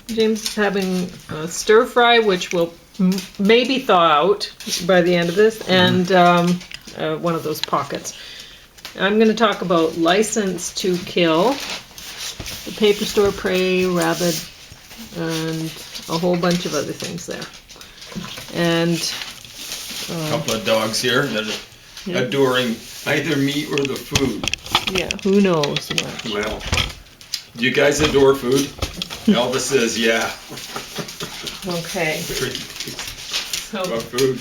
James is having a stir fry, which will maybe thaw out by the end of this, and one of those pockets. I'm going to talk about License to Kill, The Paper Store, Prey, Rabid, and a whole bunch of other things there. And a couple of dogs here that are adoring either me or the food. Yeah, who knows what. Well, do you guys adore food? Elvis says, yeah. Okay. So, food.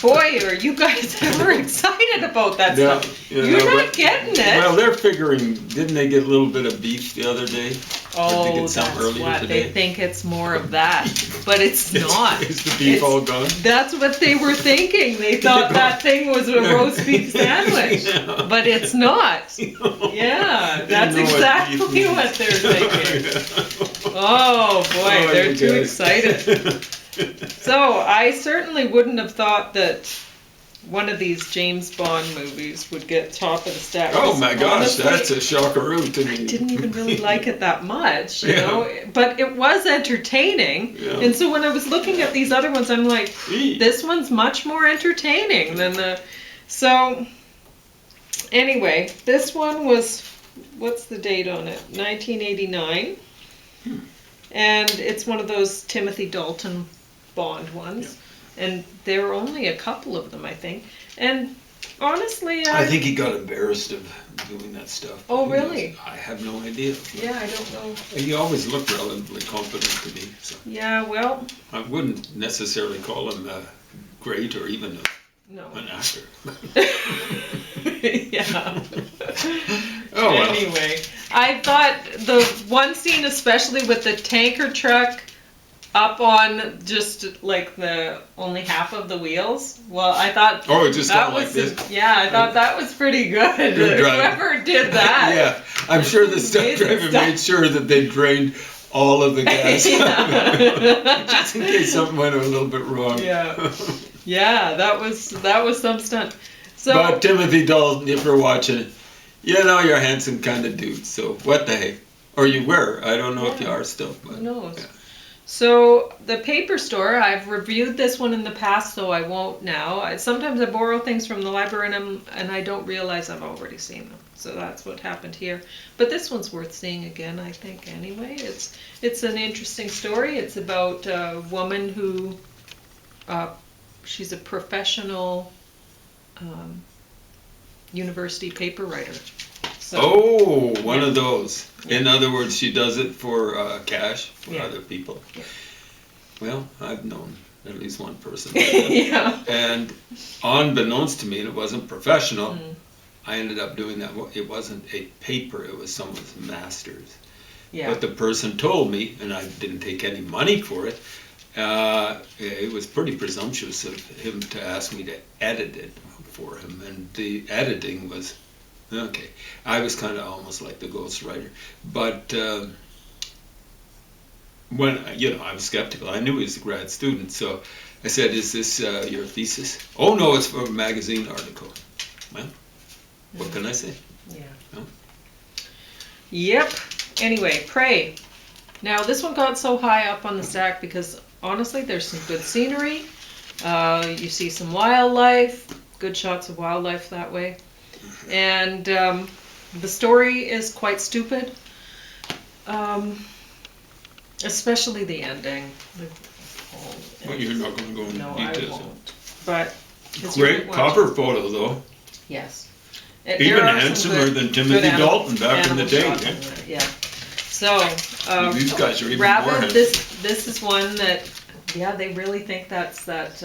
Boy, are you guys ever excited about that stuff. You're not getting it. Well, they're figuring, didn't they get a little bit of beef the other day? Oh, that's what. Today? They think it's more of that. But it's not. Is the beef all gone? That's what they were thinking. They thought that thing was a roast beef sandwich. Yeah. But it's not. Yeah, that's exactly what they're thinking. Oh, boy, they're too excited. So, I certainly wouldn't have thought that one of these James Bond movies would get top of the stack. Oh my gosh, that's a shockaroo to me. I didn't even really like it that much, you know, but it was entertaining. Yeah. And so when I was looking at these other ones, I'm like, this one's much more entertaining than the... So, anyway, this one was, what's the date on it? 1989. And it's one of those Timothy Dalton Bond ones. Yeah. And there were only a couple of them, I think. And honestly, I think he got embarrassed of doing that stuff. Oh, really? I have no idea. Yeah, I don't know. He always looked relatively confident to me. So. Yeah, well... I wouldn't necessarily call him great or even an actor. Yeah. Oh, well. Anyway, I thought the one scene, especially with the tanker truck up on just like the only half of the wheels. Well, I thought just that was like this. Yeah, I thought that was pretty good. Whoever did that. Yeah, I'm sure the stunt driver made sure that they drained all of the gas, just in case something went a little bit wrong. Yeah, yeah, that was some stunt. So, but Timothy Dalton, if you're watching, you know you're a handsome kind of dude. So what the heck? Or you were? I don't know if you are still. But, who knows? Yeah. So, the paper store, I've reviewed this one in the past, so I won't now. Sometimes I borrow things from the library and I don't realize I've already seen them. So that's what happened here. But this one's worth seeing again, I think, anyway. It's an interesting story. It's about a woman who, she's a professional university paper writer. So, one of those. In other words, she does it for cash for other people. Yeah. Well, I've known at least one person. Yeah. And unbeknownst to me, and it wasn't professional, I ended up doing that. It wasn't a paper, it was someone's master's. Yeah. But the person told me, and I didn't take any money for it, it was pretty presumptuous of him to ask me to edit it for him. And the editing was... Okay, I was kind of almost like the ghostwriter, but when I was skeptical. I knew he was a grad student, so I said, "Is this your thesis?" "Oh no, it's for a magazine article." Well, what can I say? Yeah. No? Yep. Anyway, Prey. Now this one got so high up on the stack because honestly, there's some good scenery. You see some wildlife, good shots of wildlife that way. And the story is quite stupid, especially the ending. Well, you're not going to go into details. I won't. But great cover photo, though. Yes. Even handsomer than Timothy Dalton back in the day. Yeah. So, these guys are even Rabid, more this is one that, they really think that's that.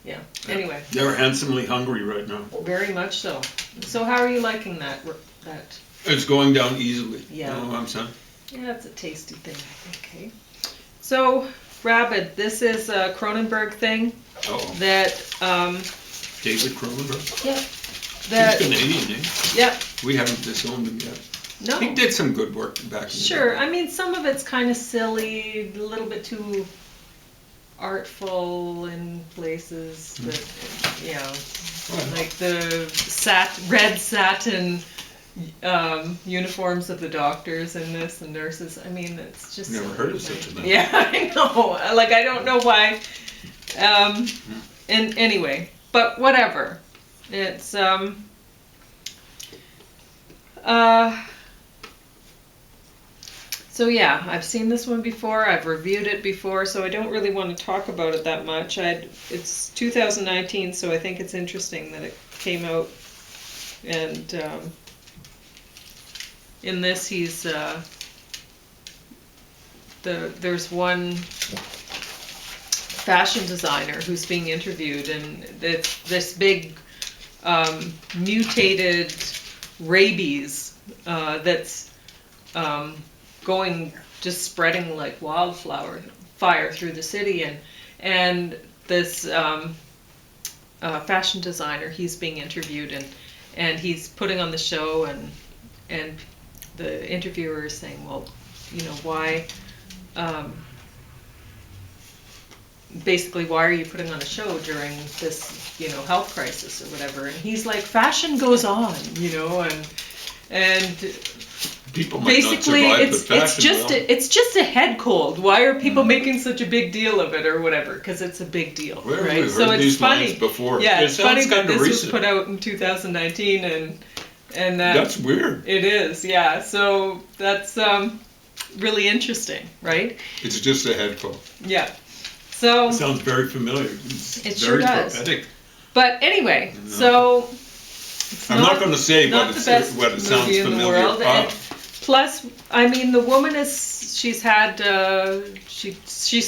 Yeah. Anyway. They're handsomely hungry right now. Very much so. So how are you liking that? It's going down easily. Yeah. You know what I'm saying? Yeah, it's a tasty thing, I think. Okay. So, Rabid, this is a Cronenberg thing. Uh-oh. That, David Cronenberg? Yeah. He's Canadian, eh? Yeah. We haven't disowned him yet. No. He did some good work back in the day. Sure. I mean, some of it's kind of silly, a little bit too... artful in places that, like the red satin uniforms of the doctors in this and nurses. I mean, it's just never heard of such a thing. Yeah, I know. Like, I don't know why. And anyway, but whatever. It's so yeah, I've seen this one before. I've reviewed it before, so I don't really want to talk about it that much. It's 2019, so I think it's interesting that it came out. And in this, he's there's one fashion designer who's being interviewed, and it's this big mutated rabies that's just spreading like fire through the city, and this fashion designer, he's being interviewed, and he's putting on the show, and the interviewer is saying, well, why, basically, why are you putting on a show during this, health crisis or whatever? And he's like, fashion goes on, and people might basically not survive, it's just a head cold. Why are people making such a big deal of it or whatever? Because it's a big deal, right? We've heard these lines before. Yeah, it's funny that this recent. was put out in 2019, and that's weird. It is, yeah. So that's really interesting, right? It's just a head cold. Yeah. So it sounds very familiar. It very sure does. prophetic. But anyway, so I'm not going to say what it sounds familiar. In the world. And plus, I mean, the woman she's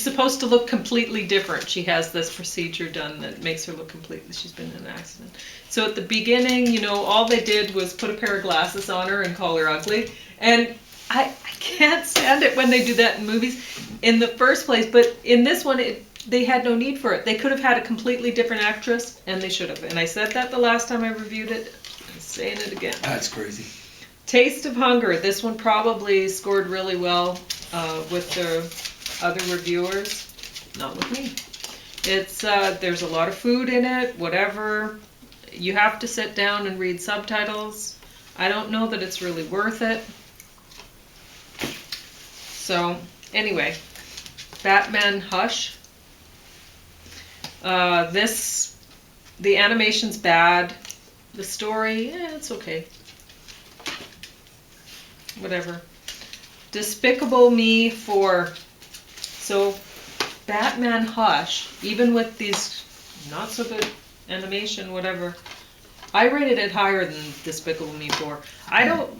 supposed to look completely different. She has this procedure done that makes her look completely, she's been in an accident. So at the beginning, all they did was put a pair of glasses on her and call her ugly. And I can't stand it when they do that in movies in the first place. But in this one, they had no need for it. They could have had a completely different actress, and they should have. And I said that the last time I reviewed it. I'm saying it again. That's crazy. Taste of Hunger. This one probably scored really well with the other reviewers. Not with me. It's there's a lot of food in it, whatever. You have to sit down and read subtitles. I don't know that it's really worth it. So, anyway, Batman Hush. The animation's bad. The story, it's okay. Whatever. Despicable Me 4. So, Batman Hush, even with these not so good animation, whatever, I rated it higher than Despicable Me 4. I don't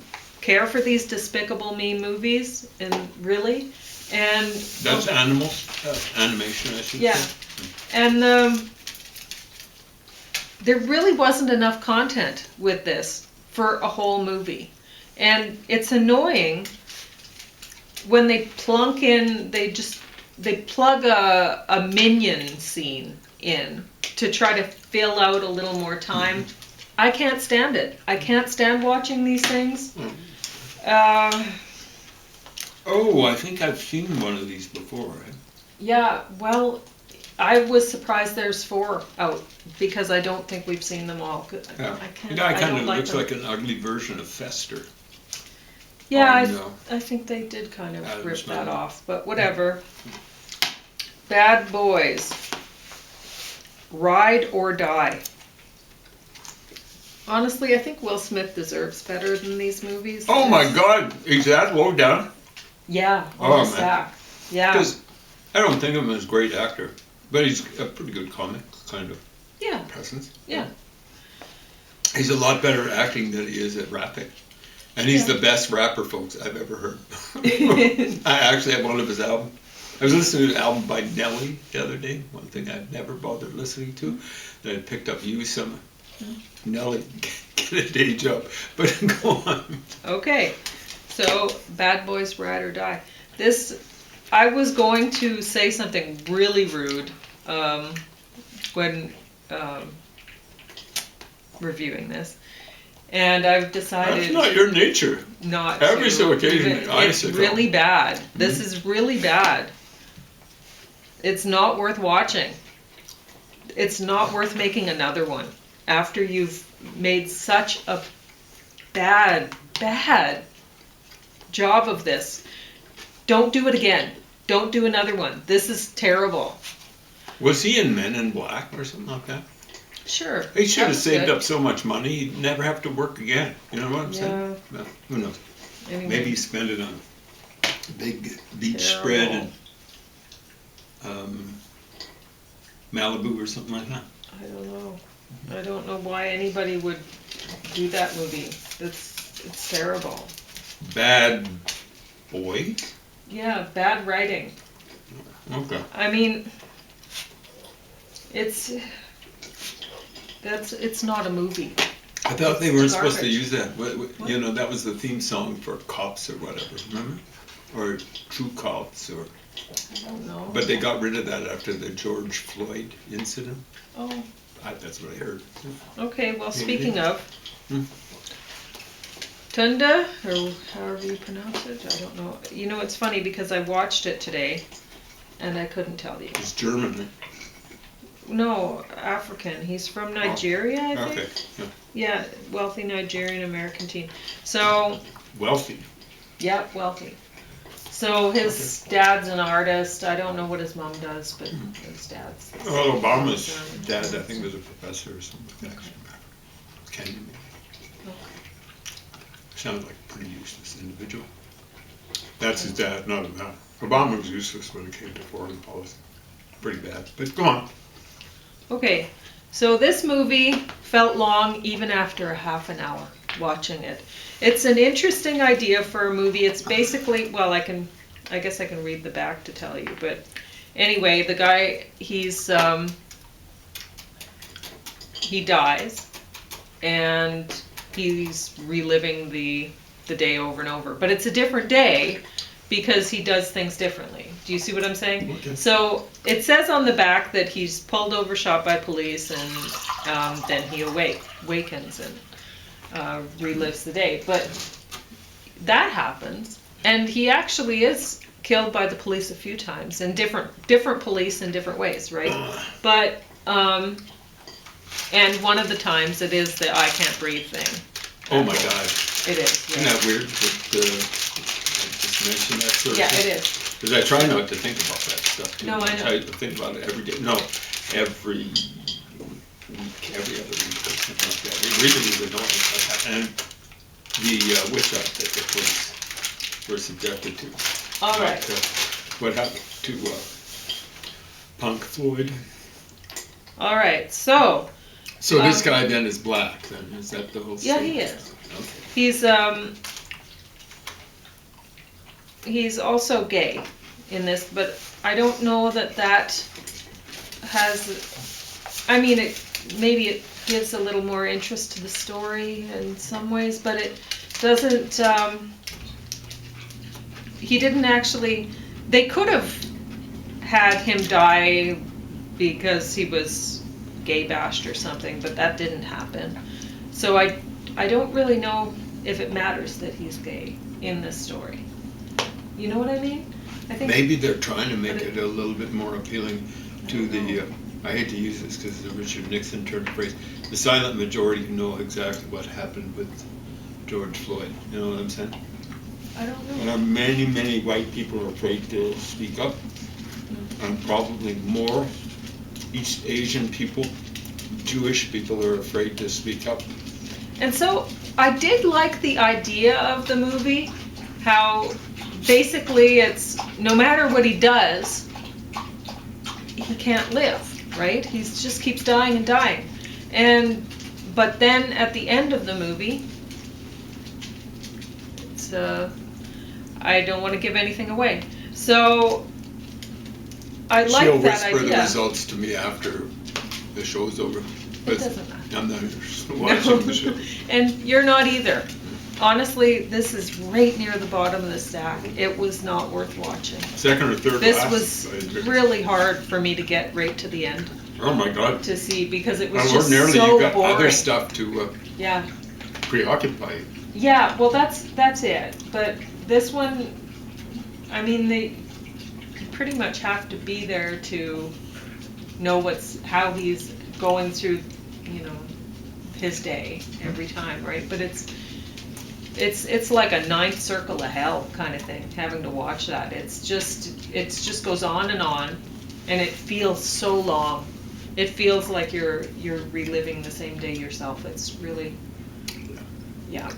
care for these Despicable Me movies, and really, and that's animation, I should say. And there really wasn't enough content with this for a whole movie, and it's annoying when they plug a minion scene in to try to fill out a little more time. I can't stand it. I can't stand watching these things. I think I've seen one of these before. Right? Yeah, well, I was surprised there's 4 out because I don't think we've seen them all. Yeah. The guy kind of looks like an ugly version of Fester. Yeah, I think they did kind of rip that off, but whatever. Bad Boys. Ride or Die. Honestly, I think Will Smith deserves better than these movies. Oh my God, is that low down? Yeah, on the stack. Yeah. Because I don't think of him as a great actor, but he's a pretty good comic kind of presence. Yeah. He's a lot better at acting than he is at rapping. And he's the best rapper, folks, I've ever heard. I actually have one of his albums. I was listening to an album by Nelly the other day, one thing I've never bothered listening to, that I picked up some. Nelly, get a day job, but go on. Okay, so Bad Boys Ride or Die. I was going to say something really rude when reviewing this, and I've decided... That's not your nature. Not Every so occasionally It's really bad. This is really bad. It's not worth watching. It's not worth making another one. After you've made such a bad job of this. Don't do it again. Don't do another one. This is terrible. Was he in Men in Black or something like that? Sure. He should have saved up so much money he'd never have to work again. You know what I'm saying? Well, who knows? Anyway. Maybe he spent it on a big beach spread and Malibu or something like that. I don't know. I don't know why anybody would do that movie. It's terrible. Bad Boys? Yeah, bad writing. Okay. I mean, it's not a movie. I thought they weren't supposed to use that. What? You know, that was the theme song for Cops or whatever, remember? Or True Cops or... I don't know. But they got rid of that after the George Floyd incident. Oh. That's what I heard. Okay, well, speaking of... Tunde, or however you pronounce it, I don't know. You know, it's funny because I watched it today, and I couldn't tell you. It's German, right? No, African. He's from Nigeria, I think. Okay, yeah. Yeah, wealthy Nigerian American teen. So... Wealthy. Yeah, wealthy. So his dad's an artist. I don't know what his mom does, but his dad's... Well, Obama's dad, I think, was a professor or something like that. Candy maybe. Sounds like a pretty useless individual. That's his dad, not Obama. Obama was useless when it came to foreign policy. Pretty bad, but go on. Okay, so this movie felt long even after a half an hour watching it. It's an interesting idea for a movie. It's basically, well, I guess I can read the back to tell you, but anyway, the guy, he dies, and he's reliving the day over and over. But it's a different day because he does things differently. Do you see what I'm saying? Okay. So it says on the back that he's pulled over, shot by police, and then he awakens and relives the day. But that happens, and he actually is killed by the police a few times, and different police in different ways, right? But and one of the times it is the I can't breathe thing. Oh my God. It is. Yeah. Isn't that weird? Just mention that sort of Yeah, thing? it is. Because I try not to think about that stuff. No, I know. I think about it every day. No, every week, every other week, or something like that. It really is annoying. And the witch hunt that the police were subjected to. All right. What happened to Punk Floyd? All right. So this guy then is black. Then is that the whole story? yeah, he is. Okay. He's also gay in this, but I don't know that has. I mean, maybe it gives a little more interest to the story in some ways, but it doesn't. He didn't actually. They could have had him die because he was gay bashed or something, but that didn't happen. So I don't really know if it matters that he's gay in this story. You know what I mean? I think maybe they're trying to make it a little bit more appealing to the. I hate to use this because it's a Richard Nixon term phrase. The silent majority who know exactly what happened with George Floyd. You know what I'm saying? I don't know. And many white people are afraid to speak up, and probably more East Asian people, Jewish people are afraid to speak up. And so I did like the idea of the movie, how basically it's no matter what he does, he can't live, right? He just keeps dying and dying. But then at the end of the movie, it's I don't want to give anything away. So I like that idea. She'll whisper the results to me after the show's over. It doesn't matter. I'm not watching the show. And you're not either. Honestly, this is right near the bottom of the stack. It was not worth watching. Second or third This last, was really hard for me to get right to the end. Oh my God. To see, because it was well, just ordinarily so you got boring. other stuff to preoccupy you. Yeah, well that's it. But this one, I mean, you pretty much have to be there to know how he's going through, his day every time, right? But it's like a ninth circle of hell kind of thing, having to watch that. It just goes on, and it feels so long. It feels like you're reliving the same day yourself. It's really, yeah.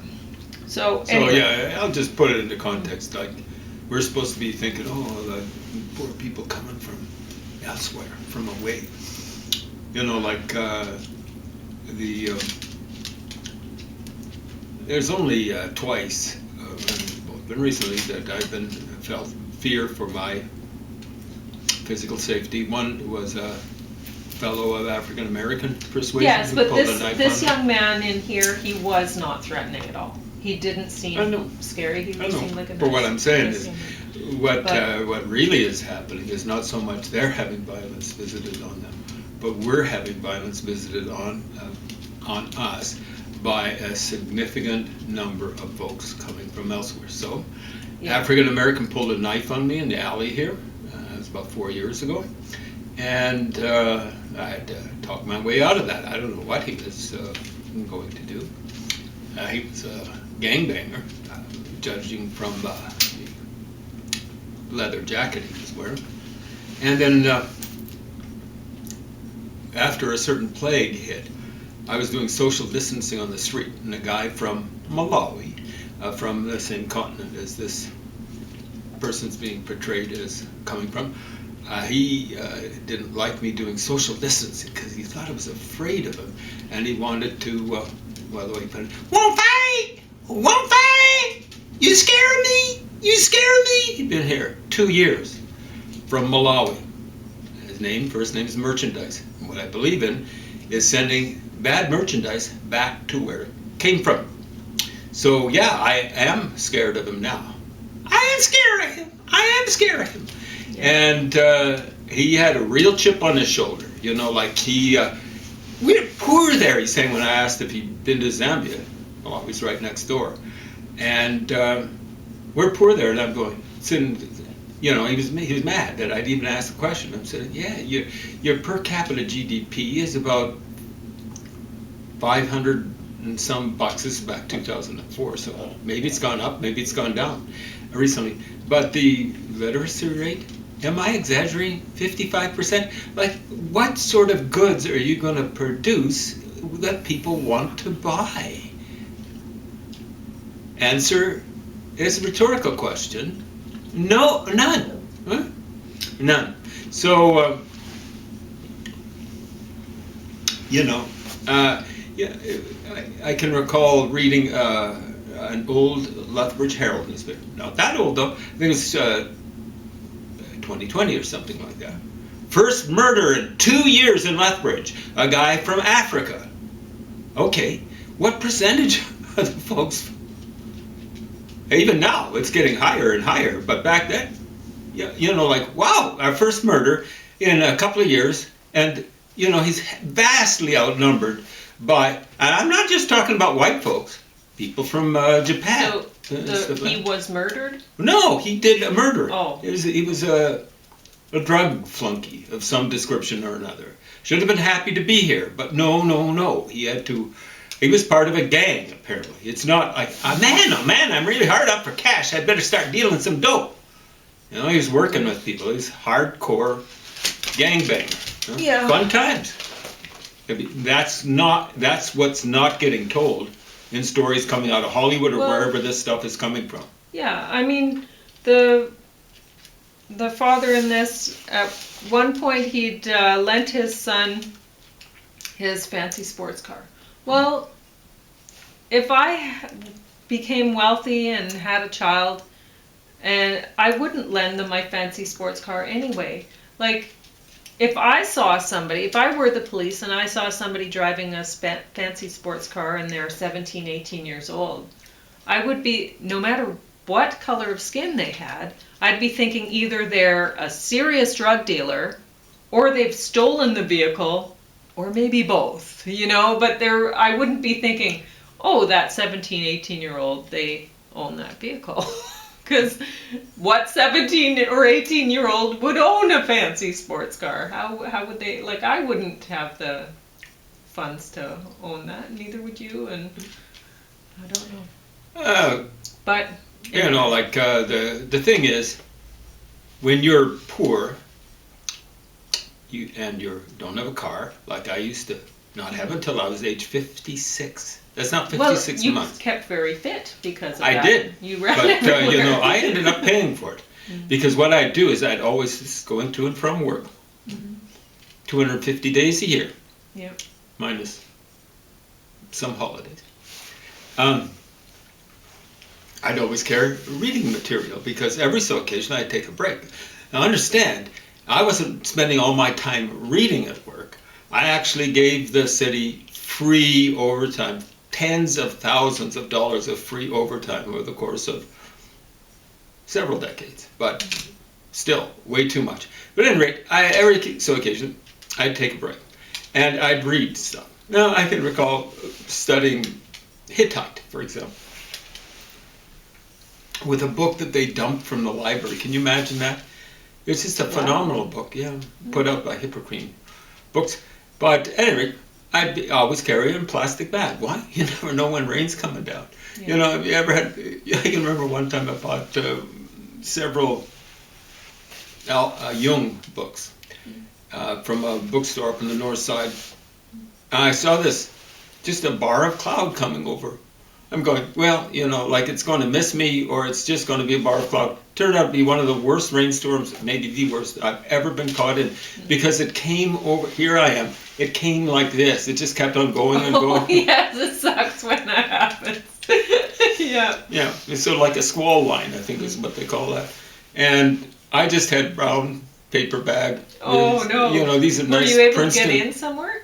So anyway. Yeah, I'll just put it into context. Like, we're supposed to be thinking, oh, the poor people coming from elsewhere, from away. You know, like there's only twice, but recently, that I've felt fear for my physical safety. One was a fellow of African American persuasion. Yes, but this young man in here, he was not threatening at all. He didn't seem scary. He seemed like a nice. But what I'm saying is, what really is happening is not so much they're having violence visited on them, but we're having violence visited on us by a significant number of folks coming from elsewhere. So, African American pulled a knife on me in the alley here. It was about 4 years ago, and I had to talk my way out of that. I don't know what he was going to do. He was a gangbanger, judging from the leather jacket he was wearing. And then after a certain plague hit, I was doing social distancing on the street, and a guy from Malawi, from the same continent as this person's being portrayed as coming from, he didn't like me doing social distancing because he thought I was afraid of him, and he wanted to, well, the way he put it, won't fight, you scare me, He'd been here 2 years from Malawi. His first name is Merchandise. And what I believe in is sending bad merchandise back to where it came from. So yeah, I am scared of him now. I am scared of him. Yeah. And he had a real chip on his shoulder. You know, like we're poor there, he's saying, when I asked if he'd been to Zambia. Well, he's right next door. And we're poor there, and I'm going, you know, he was mad that I'd even asked the question. I'm saying, yeah, your per capita GDP is about 500 and some bucks. This is back 2004, so maybe it's gone up, maybe it's gone down recently. But the literacy rate, am I exaggerating? 55%? Like, what sort of goods are you going to produce that people want to buy? Answer is a rhetorical question. No, none. Huh? None. So, you know, yeah, I can recall reading an old Lethbridge Herald newspaper. Not that old, though. I think it was 2020 or something like that. First murder in 2 years in Lethbridge. A guy from Africa. Okay, what percentage of the folks? Even now, it's getting higher and higher. But back then, you know, like, wow, our first murder in a couple of years. And, you know, he's vastly outnumbered by, and I'm not just talking about white folks, people from Japan. So he was murdered? No, he did a murder. Oh. He was a drug flunky of some description or another. Should have been happy to be here, but no. He was part of a gang, apparently. It's not like, oh man, I'm really hard up for cash. I'd better start dealing some dope. You know, he was working with people. He's hardcore gangbanger. You know? Yeah. Fun times. That's what's not getting told in stories coming out of Hollywood or wherever this stuff is coming from. Yeah, I mean, the father in this, at one point he'd lent his son his fancy sports car. Well, if I became wealthy and had a child, and I wouldn't lend them my fancy sports car anyway. Like, if I were the police and I saw somebody driving a fancy sports car and they're 17, 18 years old, I would be, no matter what color of skin they had, I'd be thinking either they're a serious drug dealer or they've stolen the vehicle, or maybe both, you know, but I wouldn't be thinking, oh, that 17, 18-year-old, they own that vehicle. Because what 17 or 18-year-old would own a fancy sports car? How would they, like, I wouldn't have the funds to own that, neither would you, and I don't know. But you know, like the thing is, when you're poor, you don't have a car, like I used to not have until I was age 56. That's not 56 you months. Kept very fit because of that. I did. You ran but everywhere. you know, I ended up paying for it because what I'd do is I'd always just going to and from work, 250 days a year, minus some holidays. I'd always carry reading material because every so occasionally I'd take a break. Now understand, I wasn't spending all my time reading at work. I actually gave the city free overtime, tens of thousands of dollars of free overtime over the course of several decades, but still way too much. But at any rate, every so occasion I'd take a break and I'd read stuff. Now I can recall studying Hittite, for example, with a book that they dumped from the library. Can you imagine that? It's just a phenomenal book, put out by Hippocrene Books. But anyway, I'd always carry it in a plastic bag. Why? You never know when rain's coming down. Yeah. You know, have you ever had, I can remember one time I bought several Jung books from a bookstore up in the north side. And I saw this, just a bar of cloud coming over. I'm going, well, you know, like it's going to miss me or it's just going to be a bar of cloud. Turned out to be one of the worst rainstorms, maybe the worst I've ever been caught in, because it came over, here I am, it came like this. It just kept on going and going. Oh, yes, it sucks when that happens. Yeah. Yeah, it's sort of like a squall line, I think is what they call that. And I just had brown paper bag. Oh, no. You know, these are nice Were you able Princeton. to get in somewhere?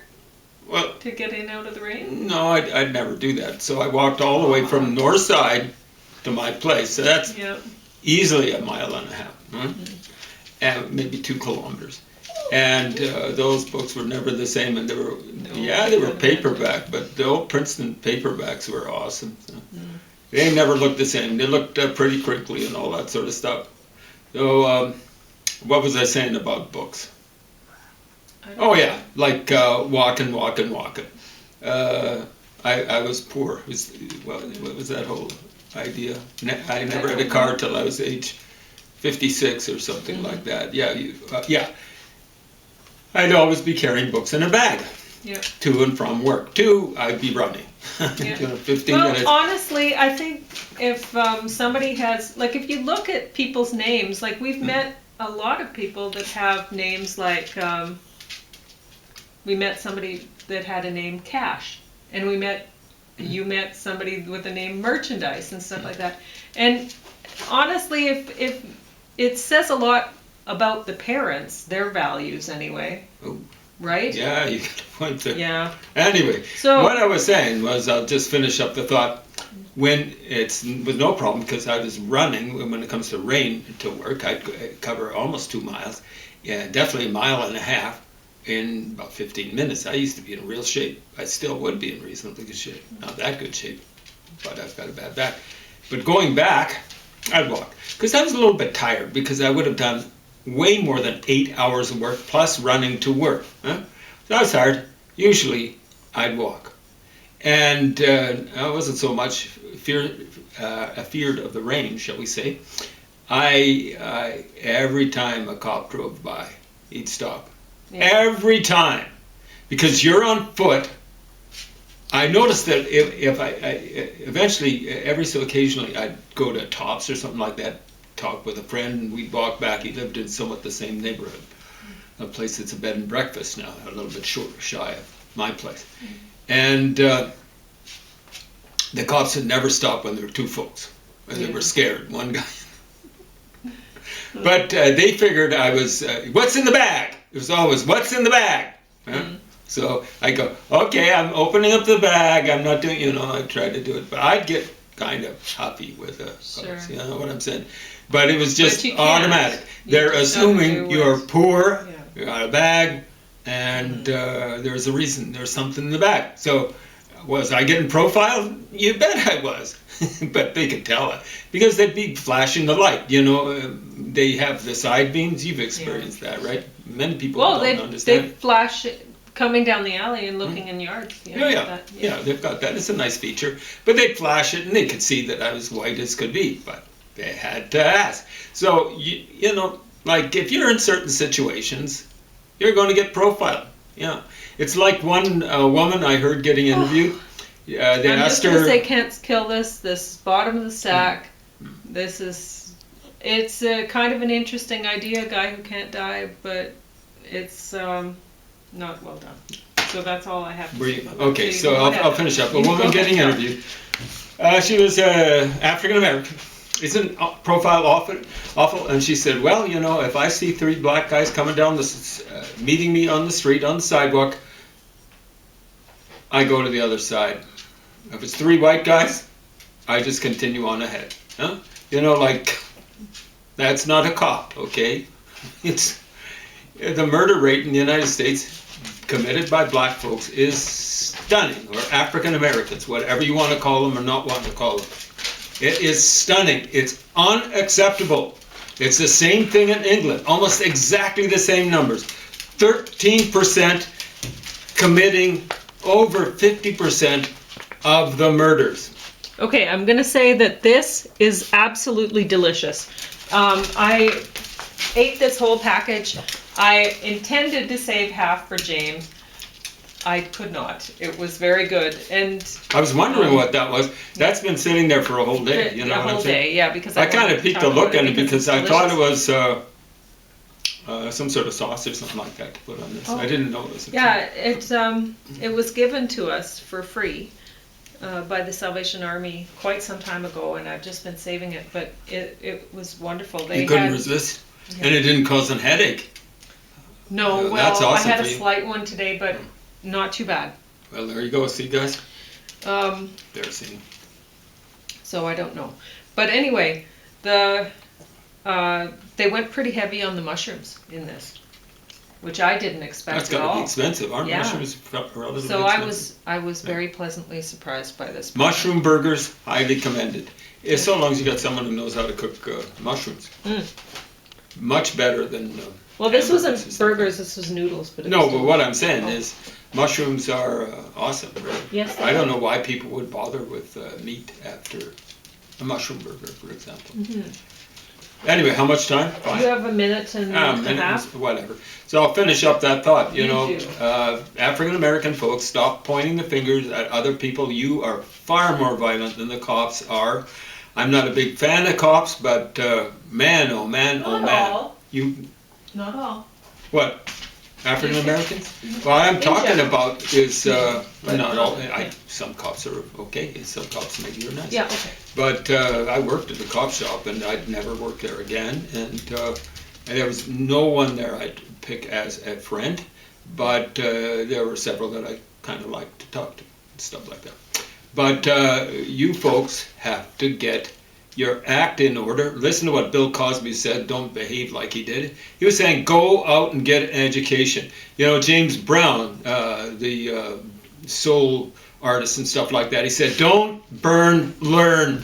Well, to get in out of the rain? No, I'd never do that. So I walked all the way from north side to my place. So that's easily a mile and a half, and maybe 2 kilometers. And those books were never the same. And they were paperback, but the old Princeton paperbacks were awesome. So. They never looked the same. They looked pretty crinkly and all that sort of stuff. So what was I saying about books? Oh yeah, like walking. I was poor. What was that whole idea? I never had a car till I was age 56 or something like that. Yeah. I'd always be carrying books in a bag to and from work. I'd be running. 15 minutes. Honestly, I think if somebody has, like if you look at people's names, like we've met a lot of people that have names like, we met somebody that had a name Cash, and you met somebody with the name Merchandise and stuff like that. And honestly, if it says a lot about the parents, their values anyway. Oh. Right? Yeah, you got a point there. Yeah. Anyway, so what I was saying was, I'll just finish up the thought. When it was no problem because I was running, when it comes to rain to work, I'd cover almost 2 miles. Yeah, definitely a mile and a half in about 15 minutes. I used to be in real shape. I still would be in reasonably good shape. Not that good shape, but I've got a bad back. But going back, I'd walk. Because I was a little bit tired because I would have done way more than 8 hours of work plus running to work. So I was tired. Usually I'd walk. And I wasn't so much afeared of the rain, shall we say. I every time a cop drove by, he'd stop. Yeah. Every time. Because you're on foot. I noticed that if I eventually, every so occasionally, I'd go to Tops or something like that, talk with a friend, and we'd walk back. He lived in somewhat the same neighborhood. A place that's a bed and breakfast now, a little bit shy of my place. And the cops had never stopped when there were 2 folks. And they were scared, one guy. But they figured I was, what's in the bag? It was always, what's in the bag? So I go, okay, I'm opening up the bag. I'm not doing, I tried to do it. But I'd get kind of happy with the cops, you know what I'm saying? But it was just automatic. They're assuming you're poor, you got a bag, and there's a reason. There's something in the bag. So was I getting profiled? You bet I was. But they could tell it because they'd be flashing the light. They have the side beams. You've experienced that, right? Many people don't understand. They flash coming down the alley and looking in yards. Yeah, they've got that. It's a nice feature. But they'd flash it, and they could see that I was white as could be, but they had to ask. So, you know, like if you're in certain situations, you're going to get profiled. Yeah. It's like one woman I heard getting interviewed. They I'm asked just going her... to say, can't kill this. This bottom of the stack. This is... It's kind of an interesting idea, a guy who can't die, but it's not well done. So that's all I have to say. Okay, so I'll finish up. A woman getting interviewed. She was African-American. Isn't profile awful? And she said, well, you know, if I see 3 black guys coming down meeting me on the street, on the sidewalk, I go to the other side. If it's 3 white guys, I just continue on ahead. Huh? You know, like, that's not a cop, okay? It's the murder rate in the United States committed by black folks is stunning, or African Americans, whatever you want to call them or not want to call them. It is stunning. It's unacceptable. It's the same thing in England, almost exactly the same numbers. 13% committing over 50% of the murders. Okay, I'm going to say that this is absolutely delicious. I ate this whole package. I intended to save half for James. I could not. It was very good, and I was wondering what that was. That's been sitting there for a whole day. You know, a whole day, yeah. Because I kind of peeked a look at it because I thought it was some sort of sauce or something like that to put on this. I didn't know it was. It was given to us for free by the Salvation Army quite some time ago, and I've just been saving it. But it was wonderful. You couldn't resist, and it didn't cause a headache. No, well, that's awesome. I had a slight one today, but not too bad. Well, there you go. See, guys? They're seeing. So I don't know. But anyway, they went pretty heavy on the mushrooms in this, which I didn't expect at all. That's got to be expensive. Aren't mushrooms relatively expensive? So I was very pleasantly surprised by this. Mushroom burgers, highly commended. It's so long as you got someone who knows how to cook mushrooms. Much better than... well, this wasn't burgers, this was noodles. But what I'm saying is mushrooms are awesome. Right? Yes, I don't know why people would bother with meat after a mushroom burger, for example. Anyway, how much time? Fine. You have a minute and a half. Whatever. So I'll finish up that thought. You know, African American folks, stop pointing the fingers at other people. You are far more violent than the cops are. I'm not a big fan of cops, but man, oh man, oh man. Not all. Not all. What? African Americans? What I'm talking about is not all. Some cops are okay, and some cops maybe are nice. Yeah, okay. But I worked at a cop shop, and I'd never work there again. And there was no one there I'd pick as a friend, but there were several that I kind of liked to talk to, stuff like that. But you folks have to get your act in order. Listen to what Bill Cosby said, don't behave like he did. He was saying, go out and get an education. You know, James Brown, the soul artist and stuff like that, he said, don't burn, learn.